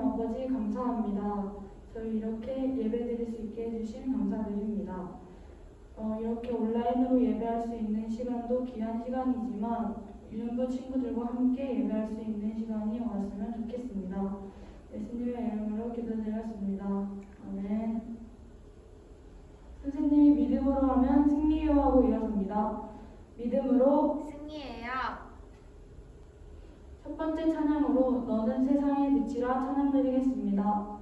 아버지 감사합니다. 저희 이렇게 예배드릴 수 있게 해주신 감사드립니다. 이렇게 온라인으로 예배할 수 있는 시간도 귀한 시간이지만 유년부 친구들과 함께 예배할 수 있는 시간이 왔으면 좋겠습니다. 예수님의 이름으로 기도드렸습니다. 아멘. 선생님이 믿음으로 하면 승리해요 하고 일어섭니다. 믿음으로 승리해요. 첫 번째 찬양으로 너는 세상의 빛이라 찬양드리겠습니다.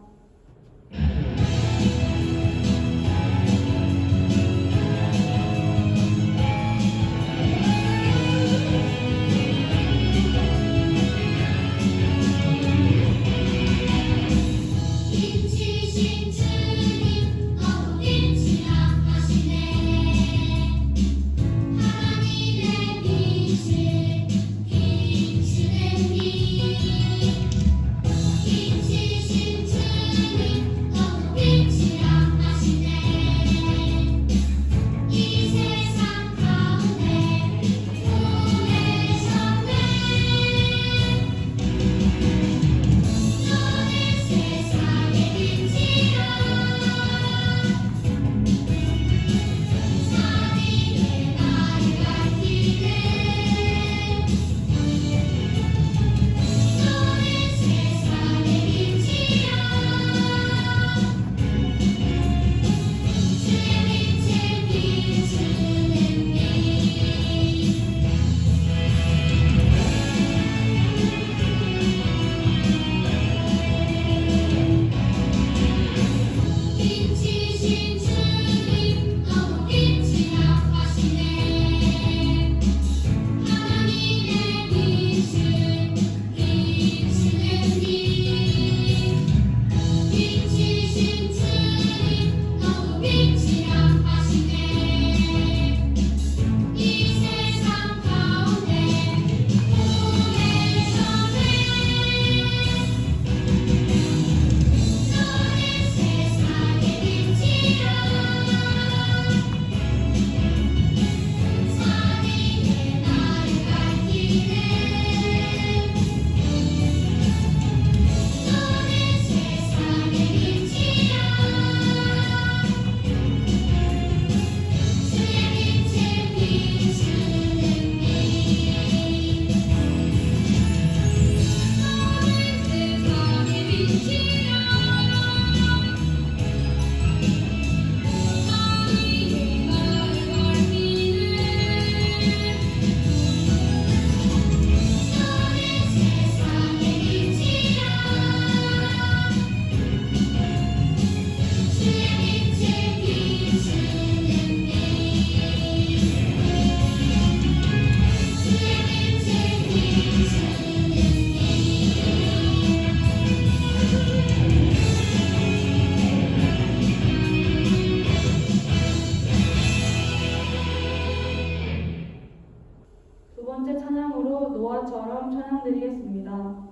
두 번째 찬양으로 노아처럼 찬양드리겠습니다.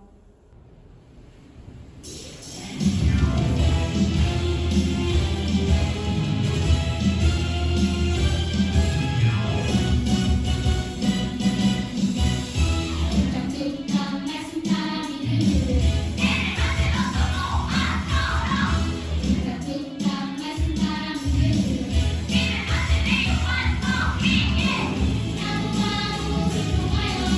나도 하고 싶어요.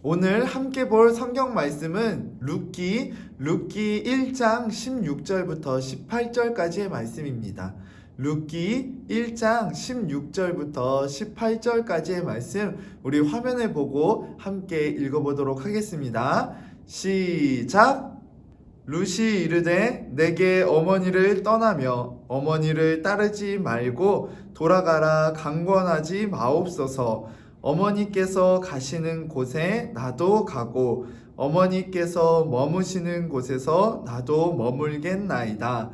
오늘 함께 볼 성경 말씀은 룻기 1장 16절부터 18절까지의 말씀입니다. 룻기 1장 16절부터 18절까지의 말씀 우리 화면을 보고 함께 읽어보도록 하겠습니다. 시작! 룻이 이르되 내게 어머니를 떠나며 어머니를 따르지 말고 돌아가라 강권하지 마옵소서. 어머니께서 가시는 곳에 나도 가고 어머니께서 머무시는 곳에서 나도 머물겠나이다.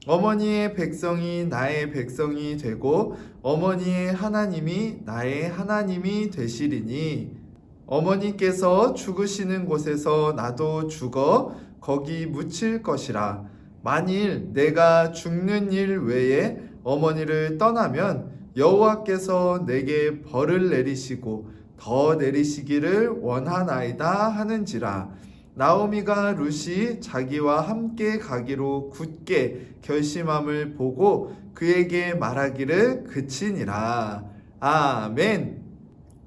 어머니의 백성이 나의 백성이 되고 어머니의 하나님이 나의 하나님이 되시리니 어머니께서 죽으시는 곳에서 나도 죽어 거기 묻힐 것이라. 만일 내가 죽는 일 외에 어머니를 떠나면 여호와께서 내게 벌을 내리시고 더 내리시기를 원하나이다 하는지라. 나오미가 룻이 자기와 함께 가기로 굳게 결심함을 보고 그에게 말하기를 그치니라. 아멘.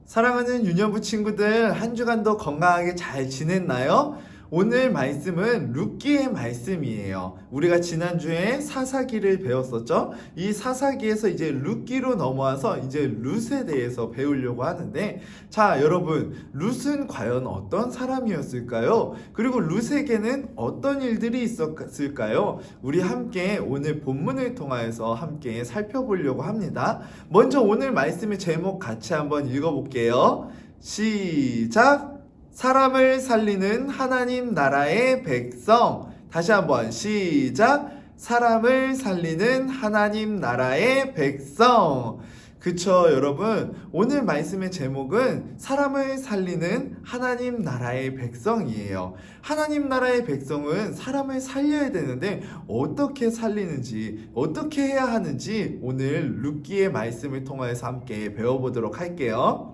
사랑하는 유년부 친구들, 한 주간도 건강하게 잘 지냈나요? 오늘 말씀은 룻기의 말씀이에요. 우리가 지난주에 사사기를 배웠었죠? 이 사사기에서 이제 룻기로 넘어와서 이제 룻에 대해서 배우려고 하는데, 자, 여러분, 룻은 과연 어떤 사람이었을까요? 그리고 룻에게는 어떤 일들이 있었을까요? 우리 함께 오늘 본문을 통하여서 함께 살펴보려고 합니다. 먼저 오늘 말씀의 제목 같이 한번 읽어볼게요. 시작! 사람을 살리는 하나님 나라의 백성. 다시 한번 시작. 사람을 살리는 하나님 나라의 백성. 그쵸, 여러분? 오늘 말씀의 제목은 사람을 살리는 하나님 나라의 백성이에요. 하나님 나라의 백성은 사람을 살려야 되는데 어떻게 살리는지, 어떻게 해야 하는지 오늘 룻기의 말씀을 통해서 함께 배워보도록 할게요.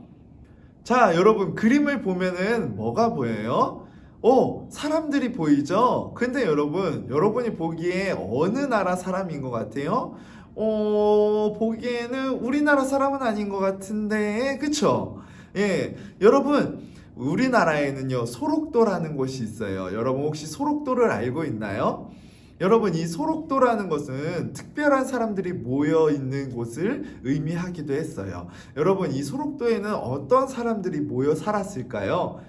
자, 여러분, 그림을 보면은 뭐가 보여요? 사람들이 보이죠? 근데 여러분이 보기에 어느 나라 사람인 것 같아요? 보기에는 우리나라 사람은 아닌 것 같은데, 그쵸? 예, 여러분, 우리나라에는요, 소록도라는 곳이 있어요. 여러분, 혹시 소록도를 알고 있나요? 여러분, 이 소록도라는 것은 특별한 사람들이 모여 있는 곳을 의미하기도 했어요. 여러분, 이 소록도에는 어떤 사람들이 모여 살았을까요?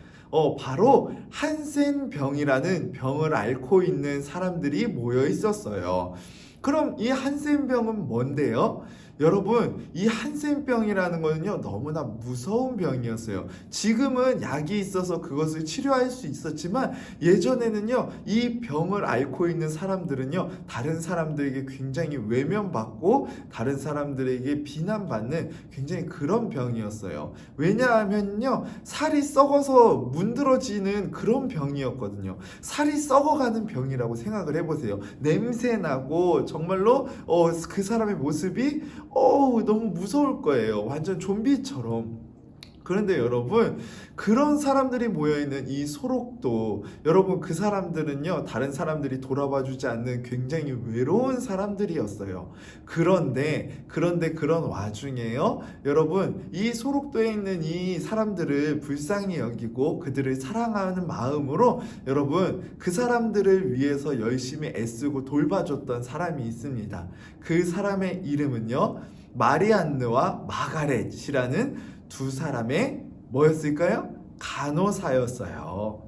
바로 한센병이라는 병을 앓고 있는 사람들이 모여 있었어요. 그럼 이 한센병은 뭔데요? 여러분, 이 한센병이라는 거는요, 너무나 무서운 병이었어요. 지금은 약이 있어서 그것을 치료할 수 있었지만 예전에는요, 이 병을 앓고 있는 사람들은요, 다른 사람들에게 굉장히 외면받고 다른 사람들에게 비난받는 굉장히 그런 병이었어요. 왜냐하면요, 살이 썩어서 문드러지는 그런 병이었거든요. 살이 썩어가는 병이라고 생각을 해보세요. 냄새나고 정말로 그 사람의 모습이 너무 무서울 거예요. 완전 좀비처럼. 그런데 여러분, 그런 사람들이 모여있는 이 소록도, 여러분, 그 사람들은요, 다른 사람들이 돌아봐 주지 않는 굉장히 외로운 사람들이었어요. 그런데 그런 와중에요, 여러분, 이 소록도에 있는 이 사람들을 불쌍히 여기고 그들을 사랑하는 마음으로 여러분, 그 사람들을 위해서 열심히 애쓰고 돌봐줬던 사람이 있습니다. 그 사람의 이름은요, 마리안느와 마가렛이라는 두 사람의 뭐였을까요? 간호사였어요.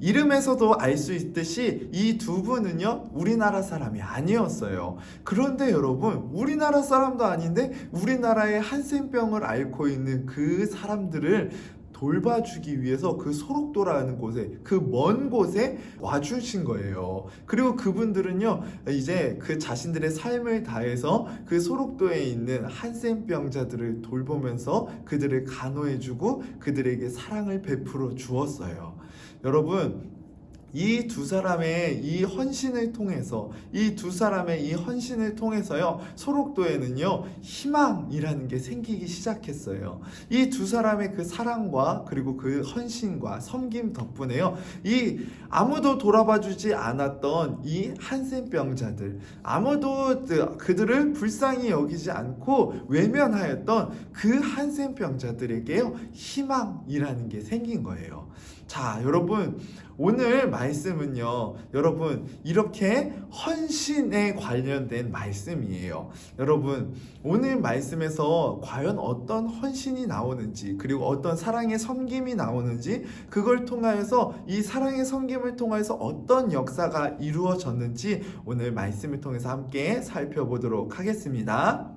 이름에서도 알 수 있듯이 이 두 분은요, 우리나라 사람이 아니었어요. 그런데 여러분, 우리나라 사람도 아닌데 우리나라의 한센병을 앓고 있는 그 사람들을 돌봐주기 위해서 그 소록도라는 곳에, 그 먼 곳에 와주신 거예요. 그리고 그분들은요, 이제 그 자신들의 삶을 다해서 그 소록도에 있는 한센병자들을 돌보면서 그들을 간호해주고 그들에게 사랑을 베풀어 주었어요. 여러분, 이 두 사람의 이 헌신을 통해서 요 소록도에는요 희망이라는 게 생기기 시작했어요. 이 두 사람의 그 사랑과 그리고 그 헌신과 섬김 덕분에요 이 아무도 돌아봐주지 않았던 이 한센병자들, 아무도 그들을 불쌍히 여기지 않고 외면하였던 그 한센병자들에게요 희망이라는 게 생긴 거예요. 자, 여러분, 오늘 말씀은요, 여러분, 이렇게 헌신에 관련된 말씀이에요. 여러분, 오늘 말씀에서 과연 어떤 헌신이 나오는지, 그리고 어떤 사랑의 섬김이 나오는지, 그걸 통하여서 이 사랑의 섬김을 통해서 어떤 역사가 이루어졌는지 오늘 말씀을 통해서 함께 살펴보도록 하겠습니다.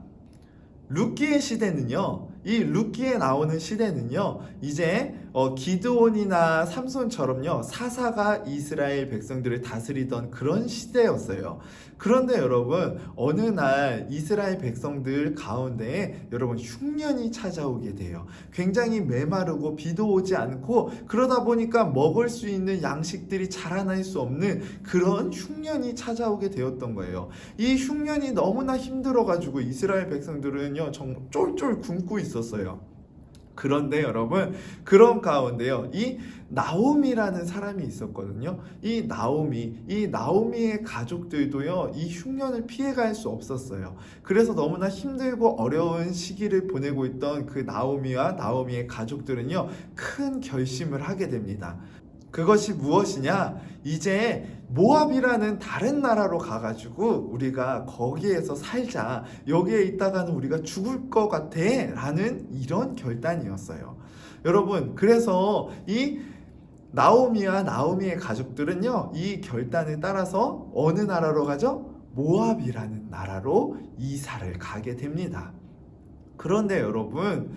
룻기의 시대는요, 이 룻기에 나오는 시대는요 이제 기드온이나 삼손처럼요 사사가 이스라엘 백성들을 다스리던 그런 시대였어요. 그런데 여러분, 어느 날 이스라엘 백성들 가운데에 여러분 흉년이 찾아오게 돼요. 굉장히 메마르고 비도 오지 않고, 그러다 보니까 먹을 수 있는 양식들이 자라날 수 없는 그런 흉년이 찾아오게 되었던 거예요. 이 흉년이 너무나 힘들어가지고 이스라엘 백성들은요 정말 쫄쫄 굶고 있었어요. 그런데 여러분, 그런 가운데요 이 나오미라는 사람이 있었거든요. 이 나오미의 가족들도요 이 흉년을 피해갈 수 없었어요. 그래서 너무나 힘들고 어려운 시기를 보내고 있던 그 나오미와 나오미의 가족들은요 큰 결심을 하게 됩니다. 그것이 무엇이냐? 이제 모압이라는 다른 나라로 가가지고 우리가 거기에서 살자. 여기에 있다가는 우리가 죽을 것 같아. 라는 이런 결단이었어요. 여러분, 그래서 이 나오미와 나오미의 가족들은요, 이 결단을 따라서 어느 나라로 가죠? 모압이라는 나라로 이사를 가게 됩니다. 그런데 여러분,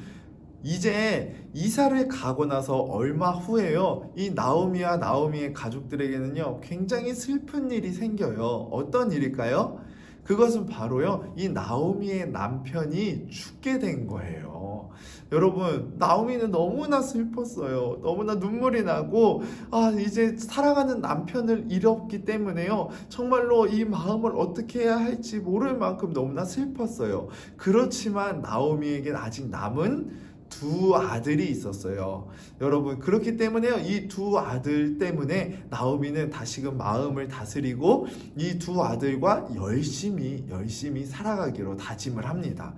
이제 이사를 가고 나서 얼마 후에요 이 나오미와 나오미의 가족들에게는요 굉장히 슬픈 일이 생겨요. 어떤 일일까요? 그것은 바로요 이 나오미의 남편이 죽게 된 거예요. 여러분, 나오미는 너무나 슬펐어요. 너무나 눈물이 나고, 이제 사랑하는 남편을 잃었기 때문에요 정말로 이 마음을 어떻게 해야 할지 모를 만큼 너무나 슬펐어요. 그렇지만 나오미에겐 아직 남은 두 아들이 있었어요. 여러분, 그렇기 때문에요 이 두 아들 때문에 나오미는 다시금 마음을 다스리고 이 두 아들과 열심히 살아가기로 다짐을 합니다.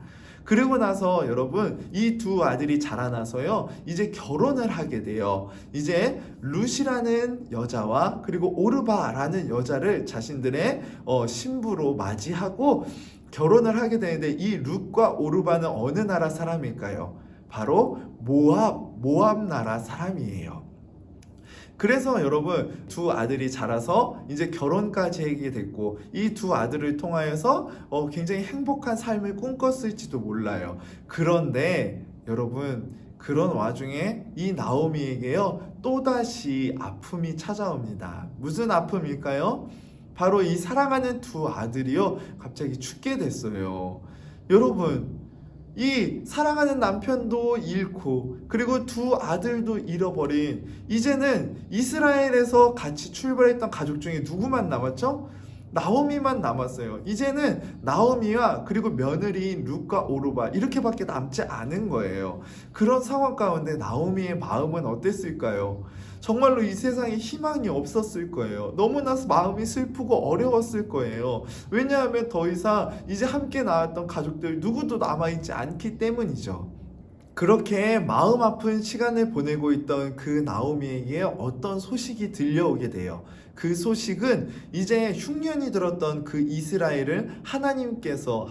그리고 나서 여러분, 이 두 아들이 자라나서요 이제 결혼을 하게 돼요. 이제 룻이라는 여자와 그리고 오르바라는 여자를 자신들의 신부로 맞이하고 결혼을 하게 되는데, 이 룻과 오르바는 어느 나라 사람일까요? 바로 모압 나라 사람이에요. 그래서 여러분, 두 아들이 자라서 이제 결혼까지 하게 됐고, 이 두 아들을 통하여서 굉장히 행복한 삶을 꿈꿨을지도 몰라요. 그런데 여러분, 그런 와중에 이 나오미에게요 또다시 아픔이 찾아옵니다. 무슨 아픔일까요? 바로 이 사랑하는 두 아들이요 갑자기 죽게 됐어요. 여러분, 이 사랑하는 남편도 잃고 그리고 두 아들도 잃어버린, 이제는 이스라엘에서 같이 출발했던 가족 중에 누구만 남았죠? 나오미만 남았어요. 이제는 나오미와 그리고 며느리인 룻과 오르바 이렇게밖에 남지 않은 거예요. 그런 상황 가운데 나오미의 마음은 어땠을까요? 정말로 이 세상에 희망이 없었을 거예요. 너무나 마음이 슬프고 어려웠을 거예요. 왜냐하면 더 이상 이제 함께 나왔던 가족들 누구도 남아있지 않기 때문이죠. 그렇게 마음 아픈 시간을 보내고 있던 그 나오미에게 어떤 소식이 들려오게 돼요. 그 소식은 이제 흉년이 들었던 그 이스라엘을 하나님께서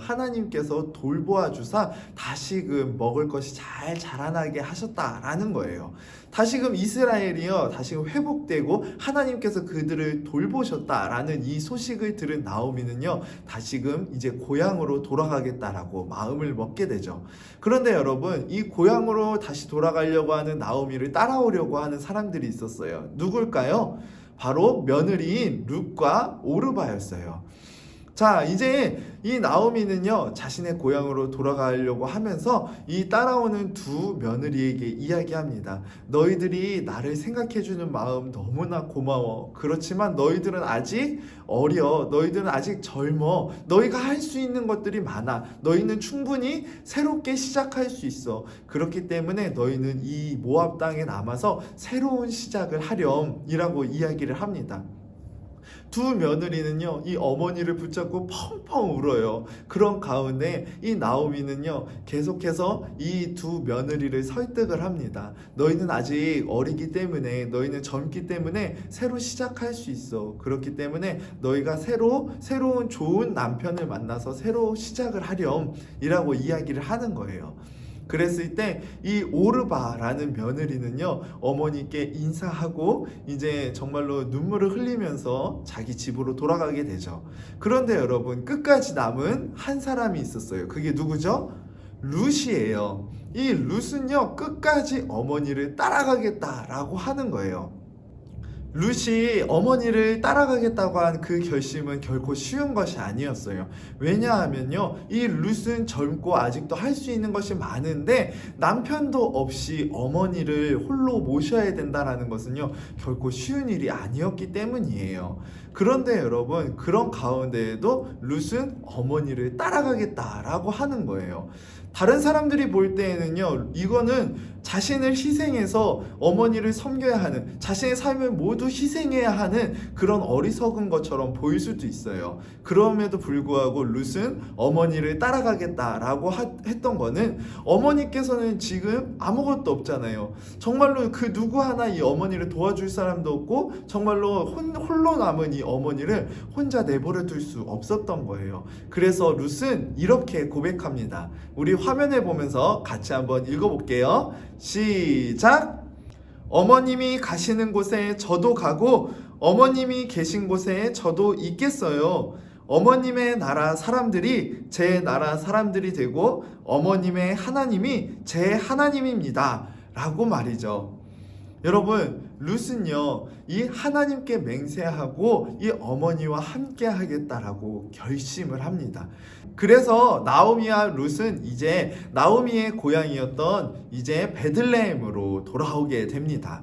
돌보아 주사 다시금 먹을 것이 잘 자라나게 하셨다라는 거예요. 다시금 이스라엘이요 다시금 회복되고 하나님께서 그들을 돌보셨다라는 이 소식을 들은 나오미는요 다시금 이제 고향으로 돌아가겠다라고 마음을 먹게 되죠. 그런데 여러분, 이 고향으로 다시 돌아가려고 하는 나오미를 따라오려고 하는 사람들이 있었어요. 누굴까요? 바로 며느리인 룻과 오르바였어요. 자, 이제 이 나오미는요, 자신의 고향으로 돌아가려고 하면서 이 따라오는 두 며느리에게 이야기합니다. 너희들이 나를 생각해주는 마음 너무나 고마워. 그렇지만 너희들은 아직 어려. 너희들은 아직 젊어. 너희가 할 수 있는 것들이 많아. 너희는 충분히 새롭게 시작할 수 있어. 그렇기 때문에 너희는 이 모압 땅에 남아서 새로운 시작을 하렴. 이라고 이야기를 합니다. 두 며느리는요, 이 어머니를 붙잡고 펑펑 울어요. 그런 가운데 이 나오미는요, 계속해서 이 두 며느리를 설득을 합니다. 너희는 아직 어리기 때문에, 너희는 젊기 때문에 새로 시작할 수 있어. 그렇기 때문에 너희가 새로운 좋은 남편을 만나서 새로 시작을 하렴. 이라고 이야기를 하는 거예요. 그랬을 때 이 오르바라는 며느리는요, 어머니께 인사하고 이제 정말로 눈물을 흘리면서 자기 집으로 돌아가게 되죠. 그런데 여러분, 끝까지 남은 한 사람이 있었어요. 그게 누구죠? 룻이에요. 이 룻은요, 끝까지 어머니를 따라가겠다라고 하는 거예요. 룻이 어머니를 따라가겠다고 한 그 결심은 결코 쉬운 것이 아니었어요. 왜냐하면요, 이 룻은 젊고 아직도 할 수 있는 것이 많은데 남편도 없이 어머니를 홀로 모셔야 된다는 것은요, 결코 쉬운 일이 아니었기 때문이에요. 그런데 여러분, 그런 가운데에도 룻은 어머니를 따라가겠다라고 하는 거예요. 다른 사람들이 볼 때에는요, 이거는 자신을 희생해서 어머니를 섬겨야 하는, 자신의 삶을 모두 희생해야 하는 그런 어리석은 것처럼 보일 수도 있어요. 그럼에도 불구하고 룻은 어머니를 따라가겠다라고 했던 거는, 어머니께서는 지금 아무것도 없잖아요. 정말로 그 누구 하나 이 어머니를 도와줄 사람도 없고, 정말로 홀로 남은 이 어머니를 혼자 내버려 둘 수 없었던 거예요. 그래서 룻은 이렇게 고백합니다. 우리 화면을 보면서 같이 한번 읽어볼게요. 시작! 어머님이 가시는 곳에 저도 가고 어머님이 계신 곳에 저도 있겠어요. 어머님의 나라 사람들이 제 나라 사람들이 되고 어머님의 하나님이 제 하나님입니다. 라고 말이죠. 여러분, 룻은요, 이 하나님께 맹세하고 이 어머니와 함께 하겠다라고 결심을 합니다. 그래서 나오미와 룻은 이제 나오미의 고향이었던 이제 베들레헴으로 돌아오게 됩니다.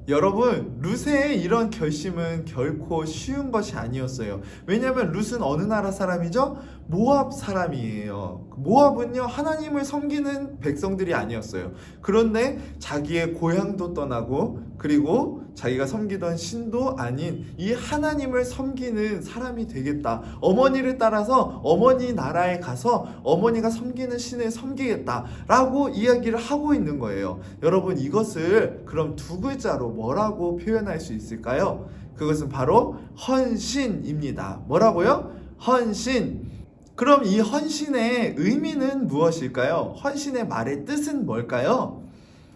여러분, 룻의 이런 결심은 결코 쉬운 것이 아니었어요. 왜냐하면 룻은 어느 나라 사람이죠? 모압 사람이에요. 모압은요, 하나님을 섬기는 백성들이 아니었어요. 그런데 자기의 고향도 떠나고, 그리고 자기가 섬기던 신도 아닌 이 하나님을 섬기는 사람이 되겠다. 어머니를 따라서 어머니 나라에 가서 어머니가 섬기는 신을 섬기겠다라고 이야기를 하고 있는 거예요. 여러분, 이것을 그럼 두 글자로 뭐라고 표현할 수 있을까요? 그것은 바로 헌신입니다. 뭐라고요? 헌신. 그럼 이 헌신의 의미는 무엇일까요? 헌신의 말의 뜻은 뭘까요?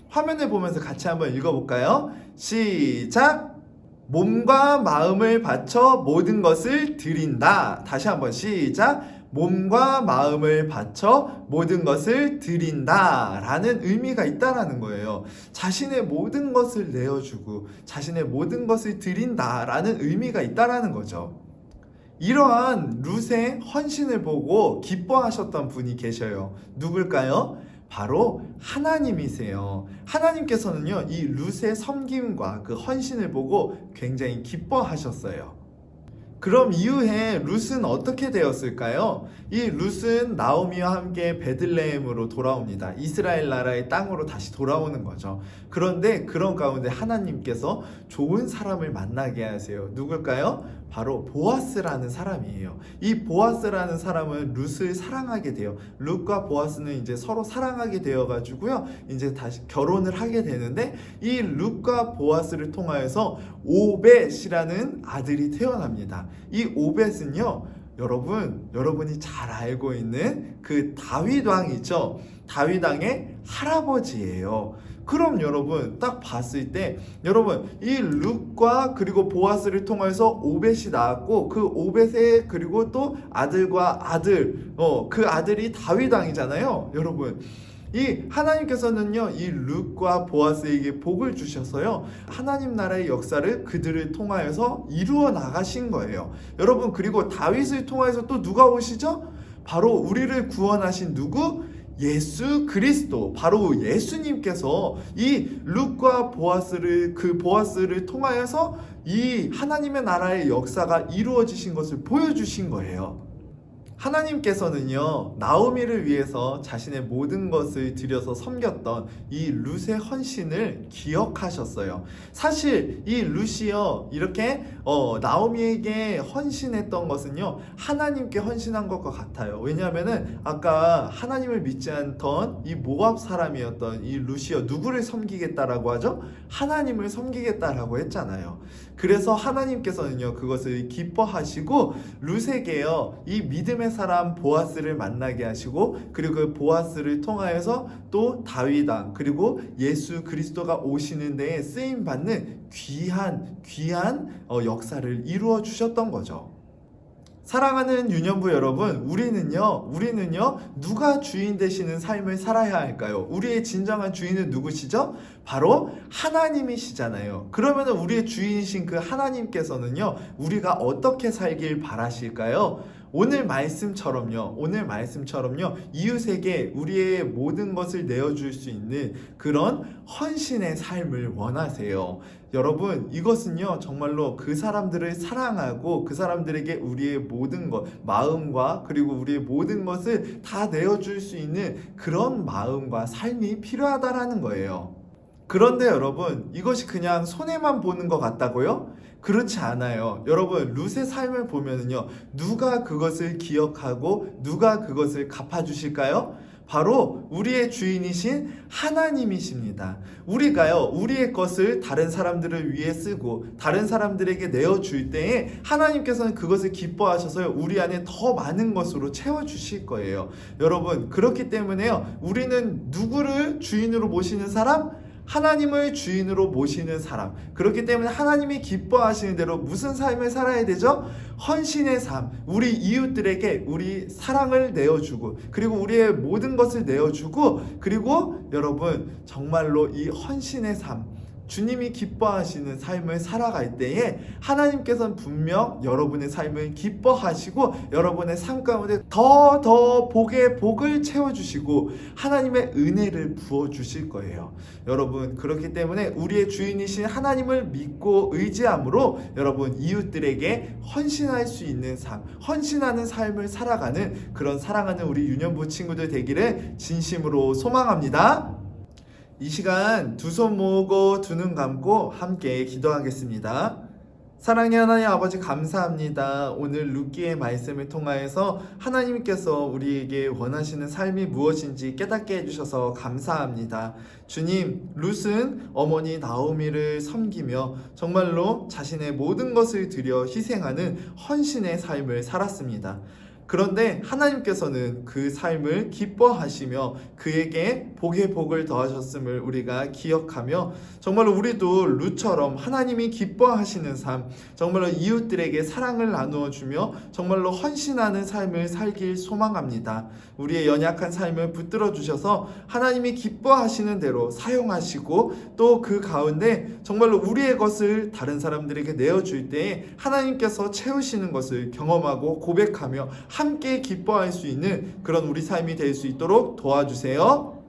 화면을 보면서 같이 한번 읽어볼까요? 시작! 몸과 마음을 바쳐 모든 것을 드린다. 다시 한번 시작! 몸과 마음을 바쳐 모든 것을 드린다 라는 의미가 있다라는 거예요. 자신의 모든 것을 내어주고 자신의 모든 것을 드린다 라는 의미가 있다라는 거죠. 이러한 룻의 헌신을 보고 기뻐하셨던 분이 계셔요. 누굴까요? 바로 하나님이세요. 하나님께서는요, 이 룻의 섬김과 그 헌신을 보고 굉장히 기뻐하셨어요. 그럼 이후에 룻은 어떻게 되었을까요? 이 룻은 나오미와 함께 베들레헴으로 돌아옵니다. 이스라엘 나라의 땅으로 다시 돌아오는 거죠. 그런데 그런 가운데 하나님께서 좋은 사람을 만나게 하세요. 누굴까요? 바로 보아스라는 사람이에요. 이 보아스라는 사람은 룻을 사랑하게 돼요. 룻과 보아스는 이제 서로 사랑하게 되어가지고요, 이제 다시 결혼을 하게 되는데, 이 룻과 보아스를 통하여서 오벳이라는 아들이 태어납니다. 이 오벳은요, 여러분이 잘 알고 있는 그 다윗 왕이죠. 다윗 왕의 할아버지예요. 그럼 여러분, 딱 봤을 때 여러분, 이 룻과 그리고 보아스를 통해서 오벳이 나왔고, 그 오벳의 그리고 또 아들과 아들, 그 아들이 다윗 왕이잖아요. 여러분, 이 하나님께서는요, 이 룻과 보아스에게 복을 주셔서요, 하나님 나라의 역사를 그들을 통하여서 이루어 나가신 거예요. 여러분, 그리고 다윗을 통하여서 또 누가 오시죠? 바로 우리를 구원하신 누구? 예수 그리스도, 바로 예수님께서 이 룻과 보아스를 통하여서 이 하나님의 나라의 역사가 이루어지신 것을 보여주신 거예요. 하나님께서는요, 나오미를 위해서 자신의 모든 것을 들여서 섬겼던 이 룻의 헌신을 기억하셨어요. 사실 이 룻이요, 이렇게 나오미에게 헌신했던 것은요, 하나님께 헌신한 것과 같아요. 왜냐하면은 아까 하나님을 믿지 않던 이 모압 사람이었던 이 룻이요, 누구를 섬기겠다라고 하죠? 하나님을 섬기겠다라고 했잖아요. 그래서 하나님께서는요, 그것을 기뻐하시고 룻에게요, 이 믿음의 사람 보아스를 만나게 하시고, 그리고 그 보아스를 통하여서 또 다윗 왕, 그리고 예수 그리스도가 오시는 데에 쓰임 받는 귀한 역사를 이루어 주셨던 거죠. 사랑하는 유년부 여러분, 우리는요 누가 주인 되시는 삶을 살아야 할까요? 우리의 진정한 주인은 누구시죠? 바로 하나님이시잖아요. 그러면 우리의 주인이신 그 하나님께서는요, 우리가 어떻게 살길 바라실까요? 오늘 말씀처럼요, 이웃에게 우리의 모든 것을 내어줄 수 있는 그런 헌신의 삶을 원하세요. 여러분, 이것은요, 정말로 그 사람들을 사랑하고 그 사람들에게 우리의 모든 것, 마음과 그리고 우리의 모든 것을 다 내어줄 수 있는 그런 마음과 삶이 필요하다라는 거예요. 그런데 여러분, 이것이 그냥 손해만 보는 것 같다고요? 그렇지 않아요. 여러분, 룻의 삶을 보면은요, 누가 그것을 기억하고 누가 그것을 갚아주실까요? 바로 우리의 주인이신 하나님이십니다. 우리가요, 우리의 것을 다른 사람들을 위해 쓰고 다른 사람들에게 내어줄 때에 하나님께서는 그것을 기뻐하셔서 우리 안에 더 많은 것으로 채워주실 거예요. 여러분, 그렇기 때문에요, 우리는 누구를 주인으로 모시는 사람? 하나님을 주인으로 모시는 사람. 그렇기 때문에 하나님이 기뻐하시는 대로 무슨 삶을 살아야 되죠? 헌신의 삶. 우리 이웃들에게 우리 사랑을 내어주고, 그리고 우리의 모든 것을 내어주고, 그리고 여러분, 정말로 이 헌신의 삶, 주님이 기뻐하시는 삶을 살아갈 때에 하나님께서는 분명 여러분의 삶을 기뻐하시고 여러분의 삶 가운데 더 복의 복을 채워주시고 하나님의 은혜를 부어주실 거예요. 여러분, 그렇기 때문에 우리의 주인이신 하나님을 믿고 의지함으로 여러분, 이웃들에게 헌신할 수 있는 삶, 헌신하는 삶을 살아가는 그런 사랑하는 우리 유년부 친구들 되기를 진심으로 소망합니다. 이 시간 두 손 모으고 두 눈 감고 함께 기도하겠습니다. 사랑의 하나님 아버지, 감사합니다. 오늘 룻기의 말씀을 통하여서 하나님께서 우리에게 원하시는 삶이 무엇인지 깨닫게 해주셔서 감사합니다. 주님, 룻은 어머니 나오미를 섬기며 정말로 자신의 모든 것을 들여 희생하는 헌신의 삶을 살았습니다. 그런데 하나님께서는 그 삶을 기뻐하시며 그에게 복의 복을 더하셨음을 우리가 기억하며 정말로 우리도 룻처럼 하나님이 기뻐하시는 삶, 정말로 이웃들에게 사랑을 나누어 주며 정말로 헌신하는 삶을 살길 소망합니다. 우리의 연약한 삶을 붙들어 주셔서 하나님이 기뻐하시는 대로 사용하시고 또 그 가운데 정말로 우리의 것을 다른 사람들에게 내어줄 때에 하나님께서 채우시는 것을 경험하고 고백하며 함께 기뻐할 수 있는 그런 우리 삶이 될 수 있도록 도와주세요.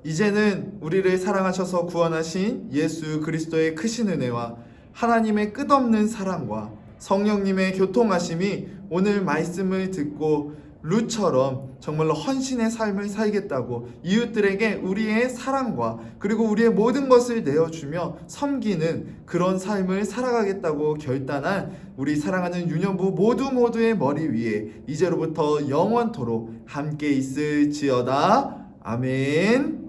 이제는 우리를 사랑하셔서 구원하신 예수 그리스도의 크신 은혜와 하나님의 끝없는 사랑과 성령님의 교통하심이 오늘 말씀을 듣고 룻처럼 정말로 헌신의 삶을 살겠다고 이웃들에게 우리의 사랑과 그리고 우리의 모든 것을 내어주며 섬기는 그런 삶을 살아가겠다고 결단한 우리 사랑하는 유년부 모두의 머리 위에 이제로부터 영원토록 함께 있을지어다. 아멘.